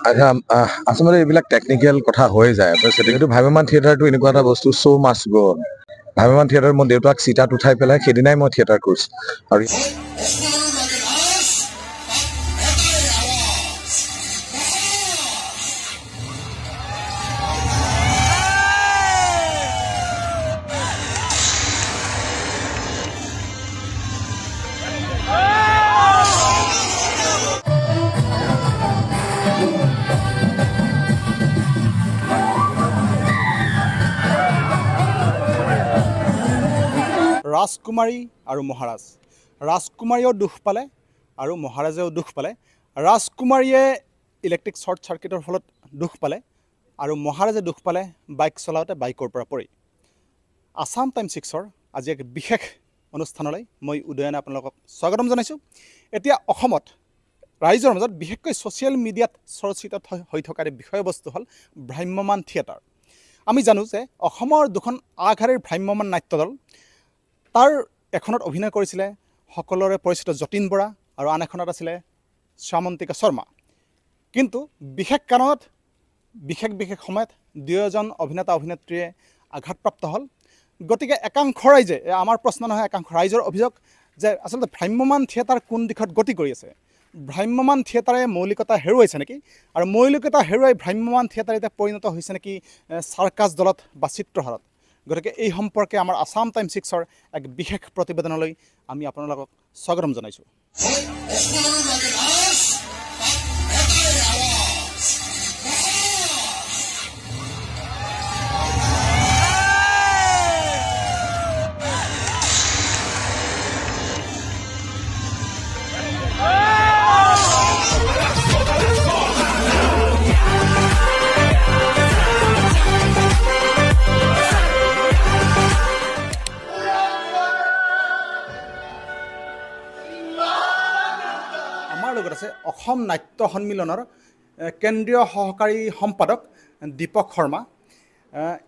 আচ্ছা আচলতে এইবিলাক টেকনিকেল কথা হৈ যায় কিন্তু ভাইমান থিয়েটাৰটো এনেকুৱা এটা বস্তু শ্ব' মাষ্ট গ' ভাইমান থিয়েটাৰ মই দেউতাক চিটাত উঠাই পেলাই সেইদিনাই মই থিয়েটাৰ কৰিছোঁ আৰু ৰাজকুমাৰী আৰু মহাৰাজ ৰাজকুমাৰীয়েও দুখ পালে আৰু মহাৰাজেও দুখ পালে ৰাজকুমাৰীয়ে ইলেক্ট্ৰিক শ্বৰ্ট চাৰ্কিটৰ ফলত দুখ পালে আৰু মহাৰাজে দুখ পালে বাইক চলাওঁতে বাইকৰ পৰা পৰি আসাম টাইম 6ৰ আজি এক বিশেষ অনুষ্ঠানলৈ মই উদয়নে আপোনালোকক স্বাগতম জনাইছোঁ এতিয়া অসমত ৰাইজৰ মাজত বিশেষকৈ ছ'চিয়েল মিডিয়াত চৰ্চিত হৈ থকাৰ বিষয়বস্তু হ'ল ভ্ৰাম্যমান থিয়েটাৰ আমি জানো যে অসমৰ দুখন আগশাৰীৰ ভ্ৰাম্যমান নাট্য দল তাৰ এখনত অভিনয় কৰিছিলে সকলোৰে পৰিচিত যতীন বৰা আৰু আন এখনত আছিলে শ্যামন্তিকা শৰ্মা কিন্তু বিশেষ কাৰণত বিশেষ সময়ত দুয়োজন অভিনেতা অভিনেত্ৰীয়ে আঘাতপ্ৰাপ্ত হ'ল গতিকে একাংশ ৰাইজে আমাৰ প্ৰশ্ন নহয় একাংশ ৰাইজৰ অভিযোগ যে আচলতে ভ্ৰাম্যমান থিয়েটাৰ কোন দিশত গতি কৰি আছে ভ্ৰাম্যমান থিয়েটাৰে মৌলিকতা হেৰুৱাইছে নেকি আৰু মৌলিকতা হেৰুৱাই ভ্ৰাম্যমান থিয়েটাৰ এতিয়া পৰিণত হৈছে নেকি চাৰ্কাছ দলত বা চিত্ৰহাৰত গতিকে এই সম্পৰ্কে আমাৰ আসাম টাইম 6ৰ এক বিশেষ প্ৰতিবেদনলৈ আমি আপোনালোকক স্বাগতম জনাইছোঁ অসম নাট্য সন্মিলনৰ কেন্দ্ৰীয় সহকাৰী সম্পাদক দীপক শৰ্মা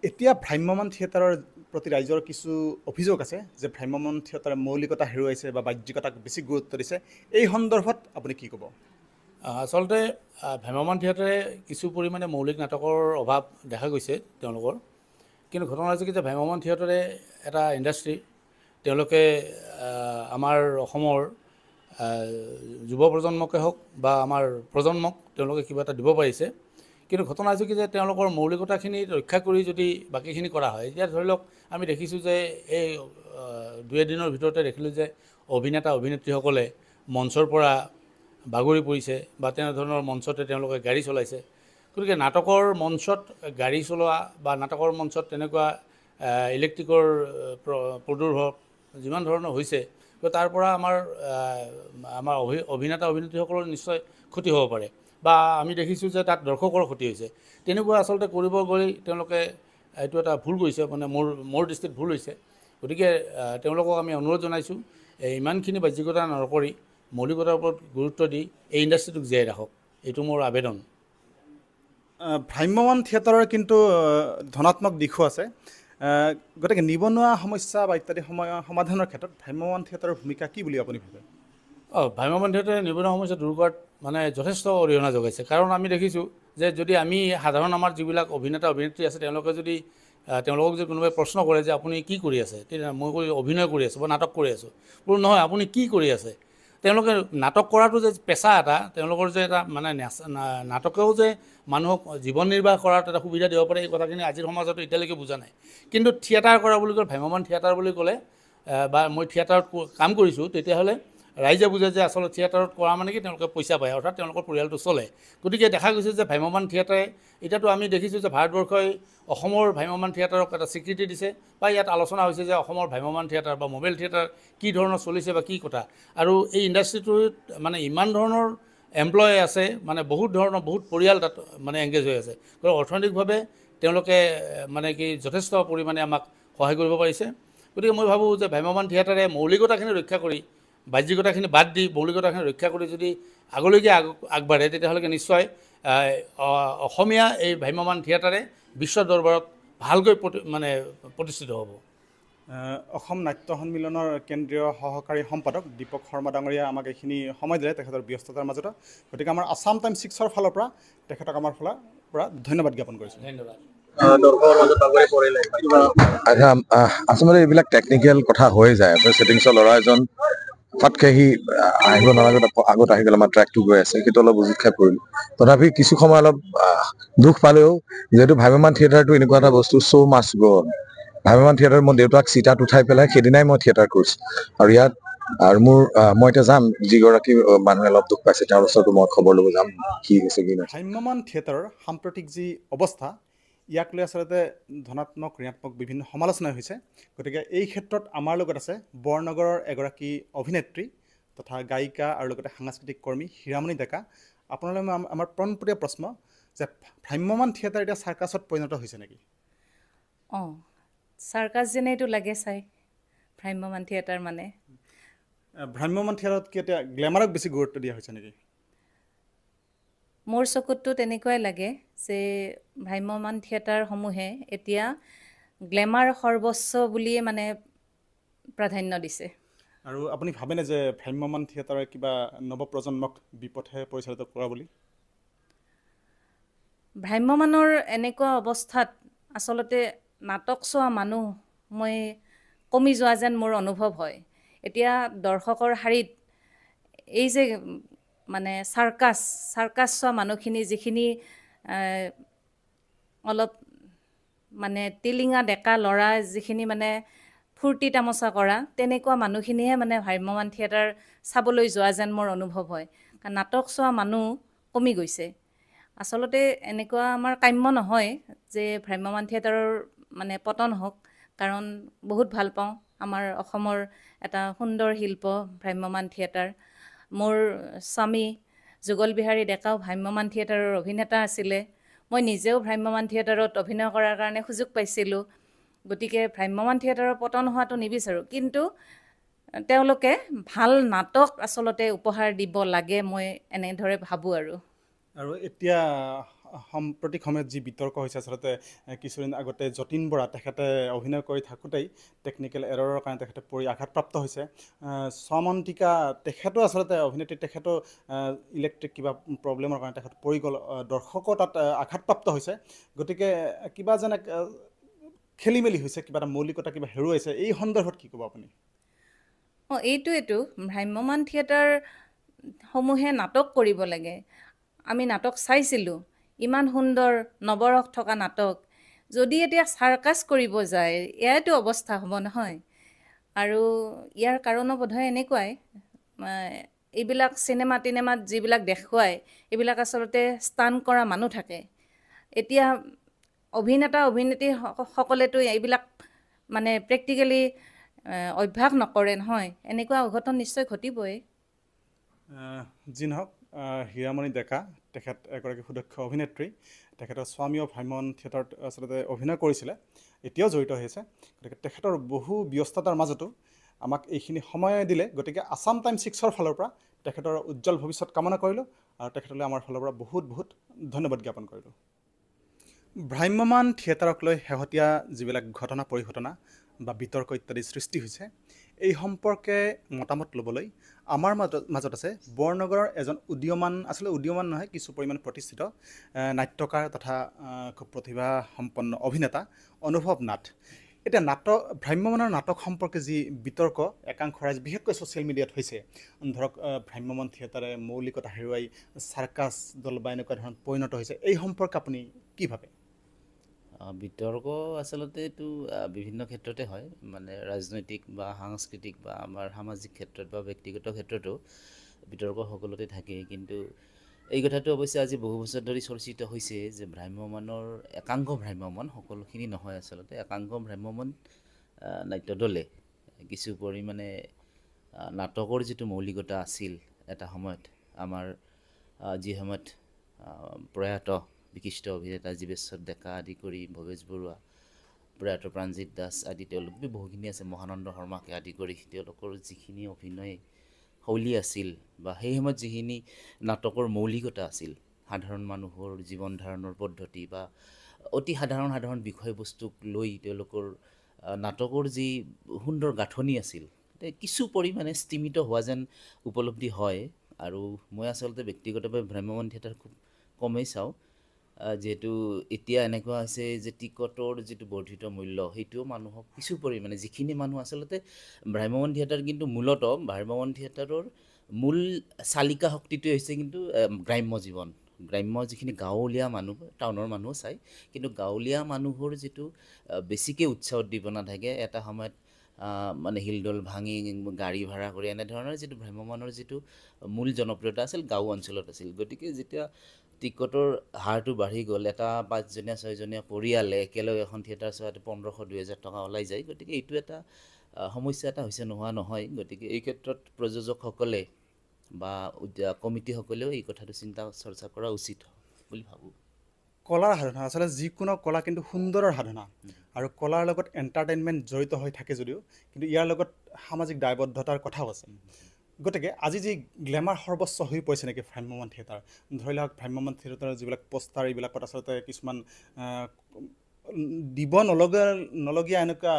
এতিয়া ভ্ৰাম্যমান থিয়েটাৰৰ প্ৰতি ৰাইজৰ কিছু অভিযোগ আছে যে ভ্ৰাম্যমান থিয়েটাৰে মৌলিকতা হেৰুৱাইছে বা বাহ্যিকতাক বেছি গুৰুত্ব দিছে এই সন্দৰ্ভত আপুনি কি ক'ব আচলতে ভ্ৰাম্যমান থিয়েটাৰে কিছু পৰিমাণে মৌলিক নাটকৰ অভাৱ দেখা গৈছে তেওঁলোকৰ কিন্তু ঘটনা হৈছে কি যে ভ্ৰাম্যমান থিয়েটাৰে এটা ইণ্ডাষ্ট্ৰী তেওঁলোকে আমাৰ অসমৰ যুৱ প্ৰজন্মকে হওক বা আমাৰ প্ৰজন্মক তেওঁলোকে কিবা এটা দিব পাৰিছে কিন্তু ঘটনা হৈছে কি যে তেওঁলোকৰ মৌলিকতাখিনি ৰক্ষা কৰি যদি বাকীখিনি কৰা হয় এতিয়া ধৰি লওক আমি দেখিছোঁ যে এই দুই এদিনৰ ভিতৰতে দেখিলোঁ যে অভিনেতা অভিনেত্ৰীসকলে মঞ্চৰ পৰা বাগৰি পৰিছে বা তেনেধৰণৰ মঞ্চতে তেওঁলোকে গাড়ী চলাইছে গতিকে নাটকৰ মঞ্চত গাড়ী চলোৱা বা নাটকৰ মঞ্চত তেনেকুৱা ইলেক্ট্ৰিকৰ প্ৰদূৰ্ভৱ যিমান ধৰণৰ হৈছে তাৰ পৰা আমাৰ অভিনেতা অভিনেত্ৰীসকলৰ নিশ্চয় ক্ষতি হ'ব পাৰে বা আমি দেখিছোঁ যে তাত দৰ্শকৰ ক্ষতি হৈছে তেনেকুৱা আচলতে কৰিব গৈ তেওঁলোকে এইটো এটা ভুল কৰিছে মানে মোৰ দৃষ্টিত ভুল হৈছে গতিকে তেওঁলোকক আমি অনুৰোধ জনাইছোঁ ইমানখিনি বাহ্যিকতা নকৰি মৌলিকতাৰ ওপৰত গুৰুত্ব দি এই ইণ্ডাষ্ট্ৰিটোক জীয়াই ৰাখক এইটো মোৰ আবেদন ভ্ৰাম্যমান থিয়েটাৰৰ কিন্তু ধনাত্মক দিশো আছে গতিকে নিবনুৱা সমস্যা বা ইত্যাদি সমাধানৰ ক্ষেত্ৰত ভ্ৰাম্যমান থিয়েটাৰৰ ভূমিকা কি বুলি আপুনি ভাবে ভ্ৰাম্যমান থিয়েটাৰে নিবনুৱা সমস্যা দূৰ কৰাত মানে যথেষ্ট অৰিহণা যোগাইছে কাৰণ আমি দেখিছোঁ যে যদি আমি সাধাৰণ আমাৰ যিবিলাক অভিনেতা অভিনেত্ৰী আছে তেওঁলোকে যদি তেওঁলোকক যদি কোনোবাই প্ৰশ্ন কৰে যে আপুনি কি কৰি আছে তেতিয়া মই অভিনয় কৰি আছোঁ বা নাটক কৰি আছোঁ বোলো নহয় আপুনি কি কৰি আছে তেওঁলোকে নাটক কৰাটো যে পেচা এটা তেওঁলোকৰ যে এটা মানে নাটকেও যে মানুহক জীৱন নিৰ্বাহ কৰাত এটা সুবিধা দিব পাৰে এই কথাখিনি আজিৰ সমাজতো এতিয়ালৈকে বুজা নাই কিন্তু থিয়েটাৰ কৰা বুলি ক'লে ভ্ৰাম্যমান থিয়েটাৰ বুলি ক'লে বা মই থিয়েটাৰত কাম কৰিছোঁ তেতিয়াহ'লে ৰাইজে বুজে যে আচলতে থিয়েটাৰত কৰা মানে কি তেওঁলোকে পইচা পায় অৰ্থাৎ তেওঁলোকৰ পৰিয়ালটো চলে গতিকে দেখা গৈছে যে ভ্ৰাম্যমান থিয়েটাৰে এতিয়াতো আমি দেখিছোঁ যে ভাৰতবৰ্ষই অসমৰ ভ্ৰাম্যমান থিয়েটাৰক এটা স্বীকৃতি দিছে বা ইয়াত আলোচনা হৈছে যে অসমৰ ভ্ৰাম্যমান থিয়েটাৰ বা মোবাইল থিয়েটাৰ কি ধৰণৰ চলিছে বা কি কথা আৰু এই ইণ্ডাষ্ট্ৰিটোত মানে ইমান ধৰণৰ এমপ্লয় আছে মানে বহুত ধৰণৰ বহুত পৰিয়াল তাত মানে এংগেজ হৈ আছে গতিকে অৰ্থনৈতিকভাৱে তেওঁলোকে মানে কি যথেষ্ট পৰিমাণে আমাক সহায় কৰিব পাৰিছে গতিকে মই ভাবোঁ যে ভ্ৰাম্যমান থিয়েটাৰে মৌলিকতাখিনি ৰক্ষা কৰি বাহ্যিকতাখিনি বাদ দি মৌলিকতাখিনি ৰক্ষা কৰি যদি আগলৈকে আগবাঢ়ে তেতিয়াহ'লে নিশ্চয় অসমীয়া এই ভ্ৰাম্যমান থিয়েটাৰে বিশ্ব দৰবাৰত ভালকৈ মানে প্ৰতিষ্ঠিত হ'ব অসম নাট্য সন্মিলনৰ কেন্দ্ৰীয় সহকাৰী সম্পাদক দীপক শৰ্মা ডাঙৰীয়া আমাক এইখিনি সময় দিলে তেখেতৰ ব্যস্ততাৰ মাজতে। গতিকে আমাৰ আছাম টাইমছ 6ৰ ফালৰ পৰা তেখেতক আমাৰ ফালৰ পৰা ধন্যবাদ জ্ঞাপন কৰিছোঁ। ধন্যবাদ। আচ্ছা, আচলতে এইবিলাক টেকনিকেল কথা হৈ যায়। ছেটিংছৰ ল'ৰা এজন ফটকে সি আহিব নালাগত আগত আহি গ'ল, আমাৰ ট্ৰেকটো গৈ আছে, সেইটো অলপ উজুত খাই পৰিলোঁ। তথাপি কিছু সময় অলপ দুখ পালেও, যিহেতু ভ্ৰাম্যমাণ থিয়েটাৰটো এনেকুৱা এটা বস্তু, চ' মাষ্ট গ'। ভ্ৰাম্যমাণ থিয়েটাৰ মই দেউতাক চিটাত উঠাই পেলাই সেইদিনাই মই থিয়েটাৰ কৰিছোঁ। আৰু ইয়াত আৰু মই এতিয়া যাম, যিগৰাকী মানুহে অলপ দুখ পাইছে তেওঁৰ ওচৰতো মই খবৰ ল'ব যাম, কি হৈছে কি নাই। ভ্ৰাম্যমাণ থিয়েটাৰৰ সাম্প্ৰতিক যি অৱস্থা, ইয়াক লৈ আচলতে ধনাত্মক ঋণাত্মক বিভিন্ন সমালোচনা হৈছে। গতিকে এই ক্ষেত্ৰত আমাৰ লগত আছে বৰনগৰৰ এগৰাকী অভিনেত্ৰী তথা গায়িকা আৰু লগতে সাংস্কৃতিক কৰ্মী হীৰামণি ডেকা। আপোনালৈ আমাৰ প্ৰণপটীয়া প্ৰশ্ন যে ভ্ৰাম্যমাণ থিয়েটাৰ এতিয়া চাৰ্কাছত পৰিণত হৈছে নেকি? অঁ, চাৰ্কাছ যেনেইটো লাগে চাই ভ্ৰাম্যমাণ থিয়েটাৰ মানে। ভ্ৰাম্যমাণ থিয়েটাৰত কি এতিয়া গ্লেমাৰক বেছি গুৰুত্ব দিয়া হৈছে নেকি? মোৰ চকুততো তেনেকুৱাই লাগে যে ভ্ৰাম্যমাণ থিয়েটাৰসমূহে এতিয়া গ্লেমাৰ সৰ্বস্ব বুলিয়ে মানে প্ৰাধান্য দিছে। আৰু আপুনি ভাবেনে যে ভ্ৰাম্যমাণ থিয়েটাৰে কিবা নৱপ্ৰজন্মক বিপথে পৰিচালিত কৰা বুলি? ভ্ৰাম্যমাণৰ এনেকুৱা অৱস্থাত আচলতে নাটক চোৱা মানুহ মই কমি যোৱা যেন মোৰ অনুভৱ হয়। এতিয়া দৰ্শকৰ শাৰীত এই যে মানে চাৰ্কাছ চোৱা মানুহখিনি, যিখিনি অলপ মানে টিলিঙা ডেকা ল'ৰা, যিখিনি মানে ফূৰ্তি তামচা কৰা, তেনেকুৱা মানুহখিনিহে মানে ভ্ৰাম্যমাণ থিয়েটাৰ চাবলৈ যোৱা যেন মোৰ অনুভৱ হয়। কাৰণ নাটক চোৱা মানুহ কমি গৈছে। আচলতে এনেকুৱা আমাৰ কাম্য নহয় যে ভ্ৰাম্যমাণ থিয়েটাৰৰ মানে পতন হওক, কাৰণ বহুত ভাল পাওঁ আমাৰ অসমৰ এটা সুন্দৰ শিল্প ভ্ৰাম্যমাণ থিয়েটাৰ। মোৰ স্বামী যুগল বিহাৰী ডেকাও ভ্ৰাম্যমাণ থিয়েটাৰৰ অভিনেতা আছিলে। মই নিজেও ভ্ৰাম্যমাণ থিয়েটাৰত অভিনয় কৰাৰ কাৰণে সুযোগ পাইছিলোঁ। গতিকে ভ্ৰাম্যমাণ থিয়েটাৰৰ পতন হোৱাটো নিবিচাৰোঁ, কিন্তু তেওঁলোকে ভাল নাটক আচলতে উপহাৰ দিব লাগে, মই এনেদৰে ভাবোঁ। আৰু এতিয়া সাম্প্ৰতিক সময়ত যি বিতৰ্ক হৈছে, আচলতে কিছুদিন আগতে যতীন বৰা তেখেতে অভিনয় কৰি থাকোঁতেই টেকনিকেল এৰৰৰ কাৰণে তেখেতে আঘাতপ্ৰাপ্ত হৈছে। স্বমন্তিকা তেখেতো আচলতে অভিনেত্ৰী, তেখেতো ইলেক্ট্ৰিক কিবা প্ৰব্লেমৰ কাৰণে তেখেত পৰি গ'ল, দৰ্শকো তাত আঘাতপ্ৰাপ্ত হৈছে। গতিকে কিবা যেনে খেলি মেলি হৈছে, কিবা এটা মৌলিকতা কিবা হেৰুৱাইছে, এই সন্দৰ্ভত কি ক'ব আপুনি? এইটোৱেতো ভ্ৰাম্যমাণ থিয়েটাৰসমূহে নাটক কৰিব লাগে। আমি নাটক চাইছিলোঁ, ইমান সুন্দৰ নৱৰস থকা নাটক। যদি এতিয়া চাৰ্কাছ কৰিব যায়, এয়াইতো অৱস্থা হ'ব নহয়। আৰু ইয়াৰ কাৰণো বোধহয় এনেকুৱাই, এইবিলাক চিনেমাত যিবিলাক দেখুৱায়, এইবিলাক আচলতে ষ্টাণ্ট কৰা মানুহ থাকে। এতিয়া অভিনেত্ৰী সকলেতো এইবিলাক মানে প্ৰেক্টিকেলি অভ্যাস নকৰে নহয়, এনেকুৱা অঘটন নিশ্চয় ঘটিবই। যি নহওক, হীৰামণি ডেকা তেখেত এগৰাকী সুদক্ষ অভিনেত্ৰী। তেখেতৰ স্বামীও ভ্ৰাম্যমাণ থিয়েটাৰত আচলতে অভিনয় কৰিছিলে, এতিয়াও জড়িত হৈ আছে। গতিকে তেখেতৰ বহু ব্যস্ততাৰ মাজতো আমাক এইখিনি সময় দিলে। গতিকে আছাম টাইমছ 6ৰ ফালৰ পৰা তেখেতৰ উজ্জ্বল ভৱিষ্যত কামনা কৰিলোঁ আৰু তেখেতলৈ আমাৰ ফালৰ পৰা বহুত বহুত ধন্যবাদ জ্ঞাপন কৰিলোঁ। ভ্ৰাম্যমাণ থিয়েটাৰক লৈ শেহতীয়া যিবিলাক ঘটনা পৰিঘটনা বা বিতৰ্ক ইত্যাদি সৃষ্টি হৈছে, এই সম্পৰ্কে মতামত ল'বলৈ আমাৰ মাজত আছে বৰনগৰৰ এজন উদীয়মান নহয়, কিছু পৰিমাণ প্ৰতিষ্ঠিত নাট্যকাৰ তথা খুব প্ৰতিভাসম্পন্ন অভিনেতা অনুভৱ নাথ। এতিয়া ভ্ৰাম্যমাণৰ নাটক সম্পৰ্কে যি বিতৰ্ক একাংশ ৰাইজ, বিশেষকৈ ছ'চিয়েল মিডিয়াত হৈছে, ধৰক ভ্ৰাম্যমাণ থিয়েটাৰে মৌলিকতা হেৰুৱাই চাৰ্কাছ দল বা এনেকুৱা ধৰণত পৰিণত হৈছে, এই সম্পৰ্কে আপুনি কি ভাবে? বিতৰ্ক আচলতে এইটো বিভিন্ন ক্ষেত্ৰতে হয়, মানে ৰাজনৈতিক বা সাংস্কৃতিক বা আমাৰ সামাজিক ক্ষেত্ৰত বা ব্যক্তিগত ক্ষেত্ৰতো বিতৰ্ক সকলোতে থাকেই। কিন্তু এই কথাটো অৱশ্যে আজি বহু বছৰ ধৰি চৰ্চিত হৈছে যে ভ্ৰাম্যমাণৰ একাংশ ভ্ৰাম্যমাণ, সকলোখিনি নহয় আচলতে, একাংশ ভ্ৰাম্যমাণ নাট্য দলে কিছু পৰিমাণে নাটকৰ যিটো মৌলিকতা আছিল এটা সময়ত, আমাৰ যি সময়ত প্ৰয়াত বিশিষ্ট অভিনেতা জীৱেশ্বৰ ডেকা আদি কৰি ভৱেশ বৰুৱা, প্ৰয়াত প্ৰাণজিৎ দাস আদি, তেওঁলোকে বহুখিনি আছে, মহানন্দ শৰ্মাকে আদি কৰি, তেওঁলোকৰ যিখিনি অভিনয় শৈলী আছিল বা সেই সময়ত যিখিনি নাটকৰ মৌলিকতা আছিল, সাধাৰণ মানুহৰ জীৱন ধাৰণৰ পদ্ধতি বা অতি সাধাৰণ বিষয়বস্তুক লৈ তেওঁলোকৰ নাটকৰ যি সুন্দৰ গাঁথনি আছিল কিছু পৰিমাণে স্তিমিত হোৱা যেন উপলব্ধি হয়। আৰু মই আচলতে ব্যক্তিগতভাৱে ভ্ৰাম্যমাণ থিয়েটাৰ খুব কমেই চাওঁ, যিহেতু এতিয়া এনেকুৱা হৈছে যে টিকটৰ যিটো বৰ্ধিত মূল্য সেইটোও মানুহক কিছু পৰিমাণে, যিখিনি মানুহ আচলতে ভ্ৰাম্যমাণ থিয়েটাৰ কিন্তু মূলতঃ ভ্ৰাম্যমাণ থিয়েটাৰৰ মূল চালিকা শক্তিটোৱে হৈছে কিন্তু গ্ৰাম্য জীৱন, গ্ৰাম্য যিখিনি গাঁৱলীয়া মানুহ, টাউনৰ মানুহো চায়, কিন্তু গাঁৱলীয়া মানুহৰ যিটো বেছিকৈ উৎসাহ উদ্দীপনা থাকে এটা সময়ত মানে শিলডল ভাঙি গাড়ী ভাড়া কৰি এনেধৰণৰ যিটো ভ্ৰাম্যমাণৰ যিটো মূল জনপ্ৰিয়তা আছিল গাঁও অঞ্চলত আছিল। গতিকে যেতিয়া টিকটৰ হাৰটো বাঢ়ি গ'ল, এটা 5জনীয়া 6জনীয়া পৰিয়ালে একেলগে এখন থিয়েটাৰ চোৱাতে 1500-2000 টকা ওলাই যায়। গতিকে এইটো এটা সমস্যা এটা হৈছে, নোহোৱা নহয়। গতিকে এই ক্ষেত্ৰত প্ৰযোজকসকলে বা কমিটিসকলেও এই কথাটো চিন্তা চৰ্চা কৰা উচিত বুলি ভাবোঁ। কলাৰ সাধনা আচলতে যিকোনো কলা কিন্তু সুন্দৰৰ সাধনা, আৰু কলাৰ লগত এণ্টাৰটেইনমেণ্ট জড়িত হৈ থাকে যদিও কিন্তু ইয়াৰ লগত সামাজিক দায়বদ্ধতাৰ কথাও আছে। গতিকে আজি যি গ্লেমাৰ সৰ্বস্ব হৈ পৰিছে নেকি ভ্ৰাম্যমাণ থিয়েটাৰ, ধৰি লওক ভ্ৰাম্যমাণ থিয়েটাৰৰ যিবিলাক পোষ্টাৰ এইবিলাকত আচলতে কিছুমান দিব নলগীয়া এনেকুৱা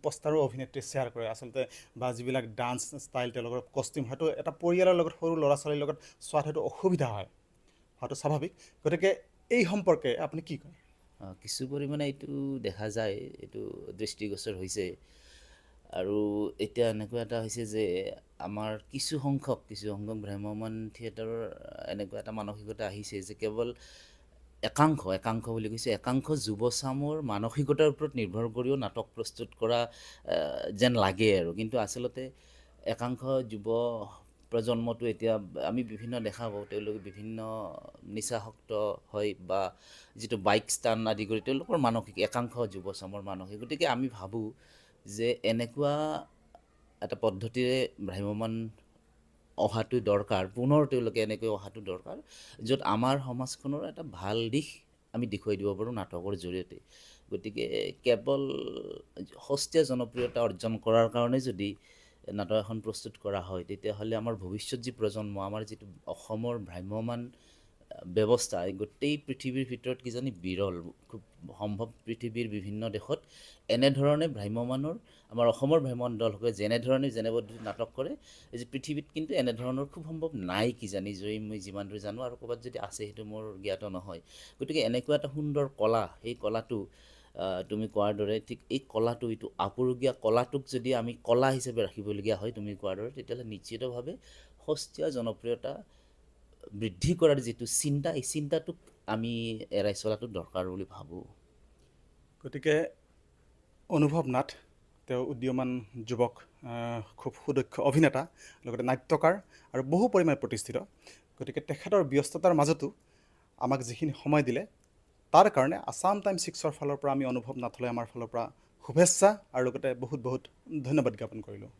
পোষ্টাৰো অভিনেত্ৰী শ্বেয়াৰ কৰে আচলতে, বা যিবিলাক ডান্স ষ্টাইল তেওঁলোকৰ কষ্টিউম হয়তো এটা পৰিয়ালৰ লগত সৰু ল'ৰা ছোৱালীৰ লগত চোৱাত হয়তো অসুবিধা হয়, হয়তো স্বাভাৱিক। গতিকে এই সম্পৰ্কে আপুনি কি কয়? কিছু পৰিমাণে এইটো দেখা যায়, এইটো দৃষ্টিগোচৰ হৈছে। আৰু এতিয়া এনেকুৱা এটা হৈছে যে আমাৰ কিছু সংখ্যক ভ্ৰাম্যমাণ থিয়েটাৰৰ এনেকুৱা এটা মানসিকতা আহিছে যে কেৱল একাংশ বুলি কৈছে, একাংশ যুৱচামৰ মানসিকতাৰ ওপৰত নিৰ্ভৰ কৰিও নাটক প্ৰস্তুত কৰা যেন লাগে আৰু। কিন্তু আচলতে একাংশ যুৱ প্ৰজন্মটো এতিয়া আমি বিভিন্ন দেখা পাওঁ, তেওঁলোকে বিভিন্ন নিচাসক্ত হয় বা যিটো বাইক ষ্টান আদি কৰি তেওঁলোকৰ মানসিক একাংশ যুৱচামৰ মানসিক। গতিকে আমি ভাবোঁ যে এনেকুৱা এটা পদ্ধতিৰে ভ্ৰাম্যমাণ অহাটো দৰকাৰ, পুনৰ তেওঁলোকে এনেকৈ অহাটো দৰকাৰ, য'ত আমাৰ সমাজখনৰ এটা ভাল দিশ আমি দেখুৱাই দিব পাৰোঁ নাটকৰ জৰিয়তে। গতিকে কেৱল সস্তীয়া জনপ্ৰিয়তা অৰ্জন কৰাৰ কাৰণে যদি নাটক এখন প্ৰস্তুত কৰা হয়, তেতিয়াহ'লে আমাৰ ভৱিষ্যত যি প্ৰজন্ম, আমাৰ যিটো অসমৰ ভ্ৰাম্যমাণ ব্যৱস্থা গোটেই পৃথিৱীৰ ভিতৰত কিজানি বিৰল, খুব সম্ভৱ পৃথিৱীৰ বিভিন্ন দেশত এনেধৰণে ভ্ৰাম্যমাণৰ, আমাৰ অসমৰ ভ্ৰাম্যমাণ দলসকলে যেনে পদ্ধতিত নাটক কৰে, যে পৃথিৱীত কিন্তু এনেধৰণৰ খুব সম্ভৱ নাই কিজানি, মই যিমান দূৰ জানো, আৰু ক'ৰবাত যদি আছে সেইটো মোৰ জ্ঞাত নহয়। গতিকে এনেকুৱা এটা সুন্দৰ কলা, সেই কলাটো তুমি কোৱাৰ দৰে ঠিক এই কলাটো, এইটো আপুৰুগীয়া কলাটোক যদি আমি কলা হিচাপে ৰাখিবলগীয়া হয় তুমি কোৱাৰ দৰে, তেতিয়াহ'লে নিশ্চিতভাৱে সস্তীয়া জনপ্ৰিয়তা বৃদ্ধি কৰাৰ যিটো চিন্তা, এই চিন্তাটোক আমি এৰাই চলাটো দৰকাৰ বুলি ভাবোঁ। গতিকে অনুভৱ নাথ, তেওঁ উদীয়মান যুৱক, খুব সুদক্ষ অভিনেতা, লগতে নাট্যকাৰ আৰু বহু পৰিমাণে প্ৰতিষ্ঠিত। গতিকে তেখেতৰ ব্যস্ততাৰ মাজতো আমাক যিখিনি সময় দিলে তাৰ কাৰণে আছাম টাইমছ 6ৰ ফালৰ পৰা আমি অনুভৱ নাথলৈ আমাৰ ফালৰ পৰা শুভেচ্ছা আৰু লগতে বহুত বহুত ধন্যবাদ জ্ঞাপন কৰিলোঁ।